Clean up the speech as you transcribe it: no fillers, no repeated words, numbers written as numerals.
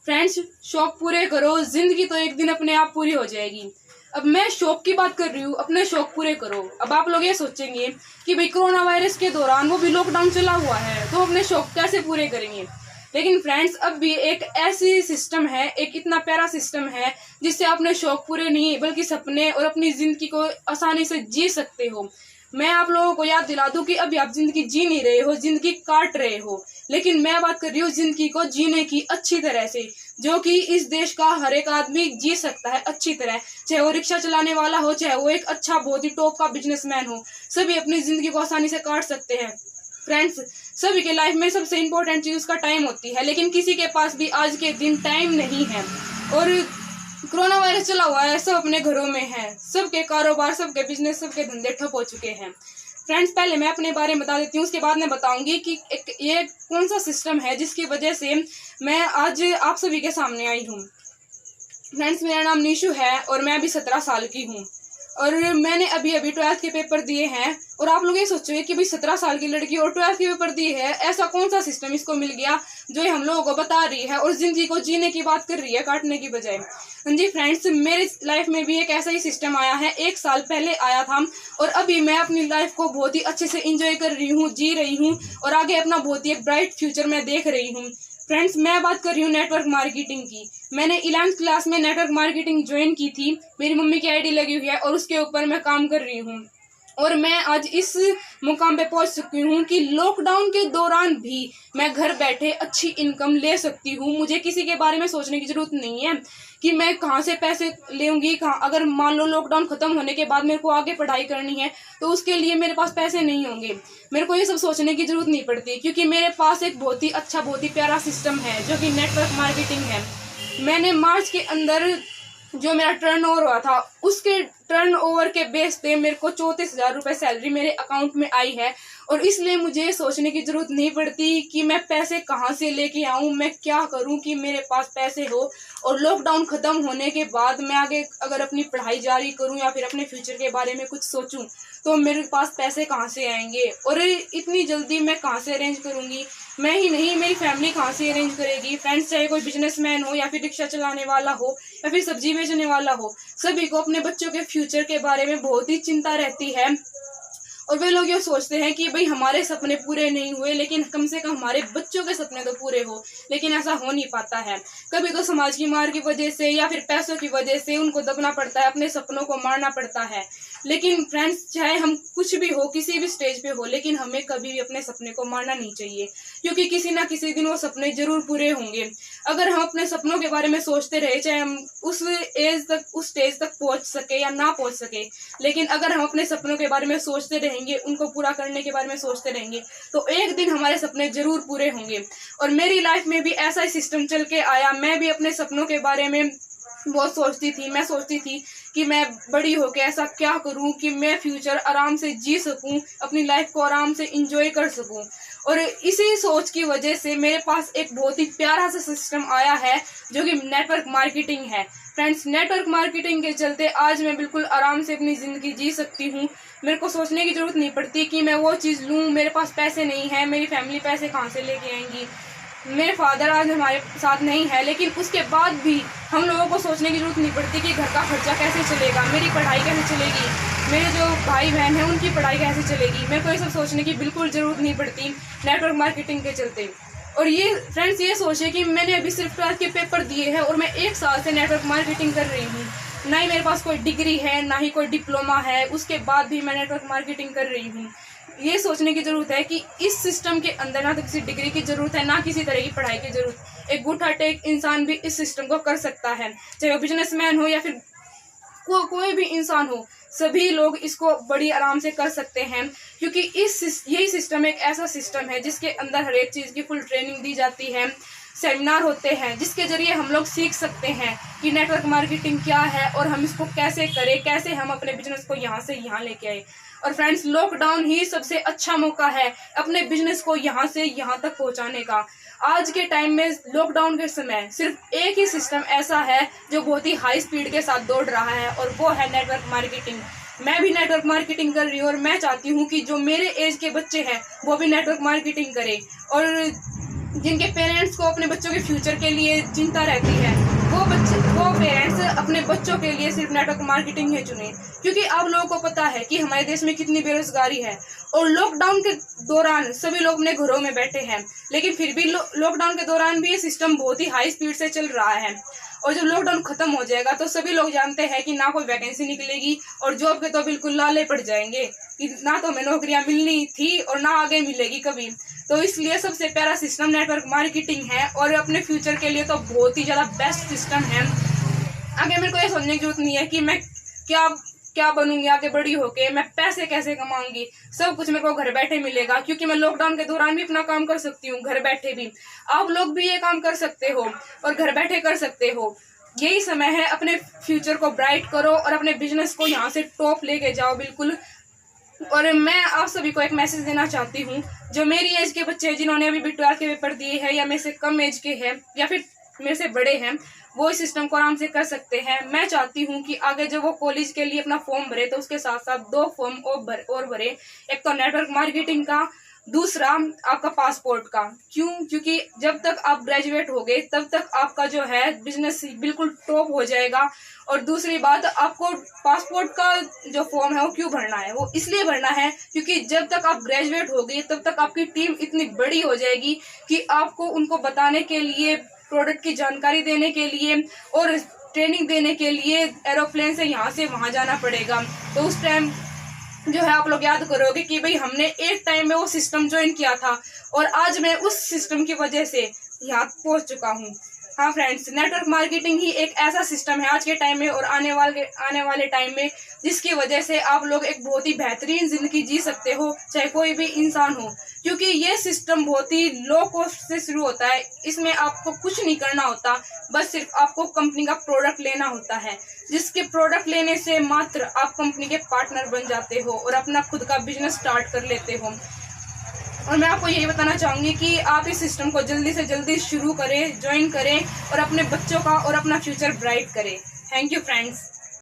Friends, शौक पूरे करो, जिंदगी तो एक दिन अपने आप पूरी हो जाएगी। अब मैं शौक की बात कर रही हूँ, अपने शौक पूरे करो। अब आप लोग ये सोचेंगे कि भाई कोरोना वायरस के दौरान वो भी लॉकडाउन चला हुआ है तो अपने शौक कैसे पूरे करेंगे। लेकिन फ्रेंड्स, अब भी एक ऐसी सिस्टम है, एक इतना प्यारा सिस्टम है जिससे अपने शौक पूरे नहीं बल्कि सपने और अपनी जिंदगी को आसानी से जी सकते हो। मैं आप लोगों को याद दिला दूं कि अभी आप जिंदगी जी नहीं रहे हो, जिंदगी काट रहे हो। लेकिन मैं बात कर रही हूँ जिंदगी को जीने की अच्छी तरह से, जो कि इस देश का हर एक आदमी जी सकता है अच्छी तरह। चाहे वो रिक्शा चलाने वाला हो, चाहे वो एक अच्छा बहुत ही टॉप का बिजनेसमैन हो, सभी अपनी जिंदगी को आसानी से काट सकते हैं। फ्रेंड्स, सभी के लाइफ में सबसे इम्पोर्टेंट चीज उसका टाइम होती है, लेकिन किसी के पास भी आज के दिन टाइम नहीं है। और कोरोना वायरस चला हुआ है, सब अपने घरों में है, सबके कारोबार, सबके बिजनेस, सबके धंधे ठप हो चुके हैं। फ्रेंड्स, पहले मैं अपने बारे में बता देती हूँ, उसके बाद मैं बताऊंगी कि ये कौन सा सिस्टम है जिसकी वजह से मैं आज आप सभी के सामने आई हूँ। फ्रेंड्स, मेरा नाम निशु है और मैं अभी 17 साल की हूँ और मैंने अभी 12th के पेपर दिए हैं। और आप लोग ये सोचोगे कि भाई 17 साल की लड़की और 12th के पेपर दिए है, ऐसा कौन सा सिस्टम इसको मिल गया जो ये हम लोगों को बता रही है और जिंदगी को जीने की बात कर रही है, काटने की बजाय। जी फ्रेंड्स, मेरे लाइफ में भी एक ऐसा ही सिस्टम आया है, 1 साल पहले आया था और अभी मैं अपनी लाइफ को बहुत ही अच्छे से इंजॉय कर रही हूँ, जी रही हूँ और आगे अपना बहुत ही एक ब्राइट फ्यूचर मैं देख रही हूँ। फ्रेंड्स, मैं बात कर रही हूँ नेटवर्क मार्केटिंग की। मैंने 11th क्लास में नेटवर्क मार्केटिंग ज्वाइन की थी, मेरी मम्मी की आईडी लगी हुई है और उसके ऊपर मैं काम कर रही हूँ और मैं आज इस मुकाम पे पहुंच चुकी हूँ कि लॉकडाउन के दौरान भी मैं घर बैठे अच्छी इनकम ले सकती हूँ। मुझे किसी के बारे में सोचने की जरूरत नहीं है कि मैं कहाँ से पैसे लेंगी, कहाँ, अगर मान लो लॉकडाउन खत्म होने के बाद मेरे को आगे पढ़ाई करनी है तो उसके लिए मेरे पास पैसे नहीं होंगे। मेरे को ये सब सोचने की जरूरत नहीं पड़ती क्योंकि मेरे पास एक बहुत ही अच्छा, बहुत ही प्यारा सिस्टम है जो कि नेटवर्क मार्केटिंग है। मैंने मार्च के अंदर जो मेरा टर्नओवर हुआ था, उसके टर्नओवर के बेस पे मेरे को 34,000 रुपये सैलरी मेरे अकाउंट में आई है और इसलिए मुझे सोचने की जरूरत नहीं पड़ती कि मैं पैसे कहाँ से लेके आऊँ, मैं क्या करूँ कि मेरे पास पैसे हो। और लॉकडाउन खत्म होने के बाद मैं आगे अगर अपनी पढ़ाई जारी करूँ या फिर अपने फ्यूचर के बारे में कुछ सोचूं तो मेरे पास पैसे कहाँ से आएंगे और इतनी जल्दी मैं कहाँ से अरेंज करूँगी। मैं ही नहीं, मेरी फैमिली कहाँ से अरेंज करेगी। फ्रेंड्स, चाहे कोई बिजनेसमैन हो या फिर रिक्शा चलाने वाला हो या फिर सब्जी बेचने वाला हो, सभी को अपने बच्चों के फ्यूचर के बारे में बहुत ही चिंता रहती है और वे लोग ये सोचते हैं कि भाई हमारे सपने पूरे नहीं हुए लेकिन कम से कम हमारे बच्चों के सपने तो पूरे हो। लेकिन ऐसा हो नहीं पाता है, कभी तो समाज की मार की वजह से या फिर पैसों की वजह से उनको दबना पड़ता है, अपने सपनों को मारना पड़ता है। लेकिन फ्रेंड्स, चाहे हम कुछ भी हो, किसी भी स्टेज पे हो, लेकिन हमें कभी भी अपने सपने को मारना नहीं चाहिए क्योंकि किसी ना किसी दिन वो सपने जरूर पूरे होंगे। अगर हम अपने सपनों के बारे में सोचते रहे, चाहे हम उस एज तक, उस स्टेज तक पहुंच सके या ना पहुंच सके, लेकिन अगर हम अपने सपनों के बारे में सोचते रहेंगे, उनको पूरा करने के बारे में सोचते रहेंगे तो एक दिन हमारे सपने जरूर पूरे होंगे। और मेरी लाइफ में भी ऐसा ही सिस्टम चल के आया। मैं भी अपने सपनों के बारे में बहुत सोचती थी। मैं सोचती थी कि मैं बड़ी होकर ऐसा क्या करूं कि मैं फ्यूचर आराम से जी सकूं, अपनी लाइफ को आराम से एंजॉय कर सकूं। और इसी सोच की वजह से मेरे पास एक बहुत ही प्यारा सा सिस्टम आया है जो कि नेटवर्क मार्केटिंग है। फ्रेंड्स, नेटवर्क मार्केटिंग के चलते आज मैं बिल्कुल आराम से अपनी ज़िंदगी जी सकती हूँ। मेरे को सोचने की ज़रूरत नहीं पड़ती कि मैं वो चीज़ लूँ, मेरे पास पैसे नहीं है, मेरी फैमिली पैसे कहाँ से लेके आएंगी। मेरे फादर आज हमारे साथ नहीं है लेकिन उसके बाद भी हम लोगों को सोचने की जरूरत नहीं पड़ती कि घर का खर्चा कैसे चलेगा, मेरी पढ़ाई कैसे चलेगी, मेरे जो भाई बहन हैं उनकी पढ़ाई कैसे चलेगी। मेरे को ये सब सोचने की बिल्कुल ज़रूरत नहीं पड़ती नेटवर्क मार्केटिंग के चलते। और ये फ्रेंड्स, ये सोचे कि मैंने अभी सिर्फ 12th के पेपर दिए हैं और मैं 1 साल से नेटवर्क मार्केटिंग कर रही हूँ। ना ही मेरे पास कोई डिग्री है, ना ही कोई डिप्लोमा है, उसके बाद भी मैं नेटवर्क मार्केटिंग कर रही हूँ। ये सोचने की जरूरत है कि इस सिस्टम के अंदर ना तो किसी डिग्री की जरूरत है, ना किसी तरह की पढ़ाई की जरूरत। एक गुड हार्टेड इंसान भी इस सिस्टम को कर सकता है, चाहे वो बिजनेसमैन हो या फिर कोई भी इंसान हो, सभी लोग इसको बड़ी आराम से कर सकते हैं क्योंकि यही सिस्टम एक ऐसा सिस्टम है जिसके अंदर हर एक चीज़ की फुल ट्रेनिंग दी जाती है। सेमिनार होते हैं जिसके जरिए हम लोग सीख सकते हैं कि नेटवर्क मार्केटिंग क्या है और हम इसको कैसे करें, कैसे हम अपने बिजनेस को यहाँ से यहाँ लेके आए। और फ्रेंड्स, लॉकडाउन ही सबसे अच्छा मौका है अपने बिजनेस को यहाँ से यहाँ तक पहुँचाने का। आज के टाइम में लॉकडाउन के समय सिर्फ एक ही सिस्टम ऐसा है जो बहुत ही हाई स्पीड के साथ दौड़ रहा है और वो है नेटवर्क मार्केटिंग। मैं भी नेटवर्क मार्केटिंग कर रही हूँ और मैं चाहती हूँ कि जो मेरे एज के बच्चे हैं वो भी नेटवर्क मार्केटिंग करें और जिनके पेरेंट्स को अपने बच्चों के फ्यूचर के लिए चिंता रहती है, वो पेरेंट्स अपने बच्चों के लिए सिर्फ नेटवर्क मार्केटिंग ही चुने। क्योंकि आप लोगों को पता है कि हमारे देश में कितनी बेरोजगारी है और लॉकडाउन के दौरान सभी लोग अपने घरों में बैठे हैं, लेकिन फिर भी लॉकडाउन के दौरान भी ये सिस्टम बहुत ही हाई स्पीड से चल रहा है। और जब लॉकडाउन खत्म हो जाएगा तो सभी लोग जानते हैं कि ना कोई वैकेंसी निकलेगी और जॉब के तो बिल्कुल लाले पड़ जाएंगे कि ना तो हमें नौकरियां मिलनी थी और ना आगे मिलेगी कभी। तो इसलिए सबसे प्यारा सिस्टम नेटवर्क मार्केटिंग है और अपने फ्यूचर के लिए तो बहुत ही ज़्यादा बेस्ट सिस्टम है। आगे मेरे को ये सोचने की जरूरत नहीं है कि मैं क्या बनूंगी आगे बड़ी होके, मैं पैसे कैसे कमाऊंगी, सब कुछ मेरे को घर बैठे मिलेगा। क्योंकि मैं लॉकडाउन के दौरान भी अपना काम कर सकती हूँ घर बैठे भी। आप लोग भी ये काम कर सकते हो और घर बैठे कर सकते हो। यही समय है, अपने फ्यूचर को ब्राइट करो और अपने बिजनेस को यहाँ से टॉप लेके जाओ बिल्कुल। और मैं आप सभी को एक मैसेज देना चाहती हूँ, जो मेरी एज के बच्चे हैं जिन्होंने अभी 12th के पेपर दिए हैं या मेरे से कम एज के हैं या फिर मेरे से बड़े हैं, वो इस सिस्टम को आराम से कर सकते हैं। मैं चाहती हूँ कि आगे जब वो कॉलेज के लिए अपना फॉर्म भरे तो उसके साथ साथ 2 फॉर्म और भरे, एक तो नेटवर्क मार्केटिंग का, दूसरा आपका पासपोर्ट का। क्योंकि जब तक आप ग्रेजुएट होगे तब तक आपका जो है बिजनेस बिल्कुल टॉप हो जाएगा। और दूसरी बात, आपको पासपोर्ट का जो फॉर्म है वो क्यों भरना है, वो इसलिए भरना है क्योंकि जब तक आप ग्रेजुएट होगे तब तक आपकी टीम इतनी बड़ी हो जाएगी कि आपको उनको बताने के लिए, प्रोडक्ट की जानकारी देने के लिए और ट्रेनिंग देने के लिए एरोप्लेन से यहाँ से वहाँ जाना पड़ेगा। तो उस टाइम जो है आप लोग याद करोगे कि भाई हमने एक टाइम में वो सिस्टम ज्वाइन किया था और आज मैं उस सिस्टम की वजह से यहाँ पहुँच चुका हूँ। हाँ फ्रेंड्स, नेटवर्क मार्केटिंग ही एक ऐसा सिस्टम है आज के टाइम में और आने वाले टाइम में, जिसकी वजह से आप लोग एक बहुत ही बेहतरीन जिंदगी जी सकते हो, चाहे कोई भी इंसान हो। क्योंकि ये सिस्टम बहुत ही लो कॉस्ट से शुरू होता है। इसमें आपको कुछ नहीं करना होता, बस सिर्फ आपको कंपनी का प्रोडक्ट लेना होता है, जिसके प्रोडक्ट लेने से मात्र आप कंपनी के पार्टनर बन जाते हो और अपना खुद का बिजनेस स्टार्ट कर लेते हो। और मैं आपको यही बताना चाहूँगी कि आप इस सिस्टम को जल्दी से जल्दी शुरू करें, ज्वाइन करें और अपने बच्चों का और अपना फ्यूचर ब्राइट करें। Thank you friends.